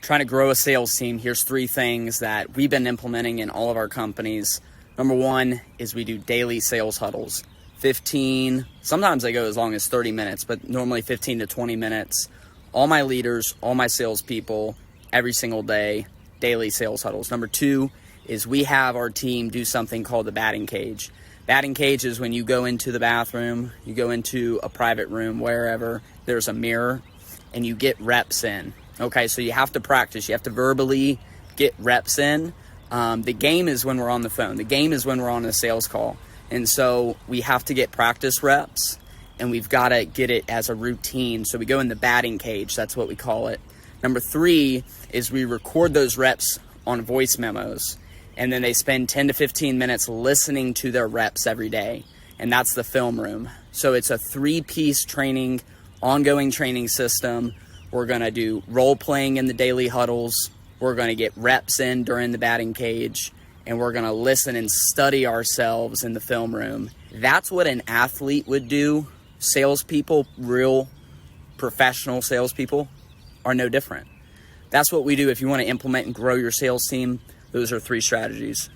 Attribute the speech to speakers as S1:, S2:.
S1: trying to grow a sales team, here's 3 things that we've been implementing in all of our companies. Number 1 is we do daily sales huddles. 15, sometimes they go as long as 30 minutes, but normally 15 to 20 minutes. All my leaders, all my salespeople, every single day, daily sales huddles. Number 2 is we have our team do something called the batting cage. Batting cage is when you go into the bathroom, you go into a private room, wherever, there's a mirror, and you get reps in. Okay, so you have to practice. You have to verbally get reps in. The game is when we're on the phone. The game is when we're on a sales call. And so we have to get practice reps, and we've got to get it as a routine. So we go in the batting cage. That's what we call it. Number 3 is we record those reps on voice memos, and then they spend 10 to 15 minutes listening to their reps every day. And that's the film room. So it's a 3-piece training, ongoing training system. We're going to do role playing in the daily huddles. We're going to get reps in during the batting cage, and we're going to listen and study ourselves in the film room. That's what an athlete would do. Salespeople, real professional salespeople, are no different. That's what we do if you want to implement and grow your sales team. Those are 3 strategies.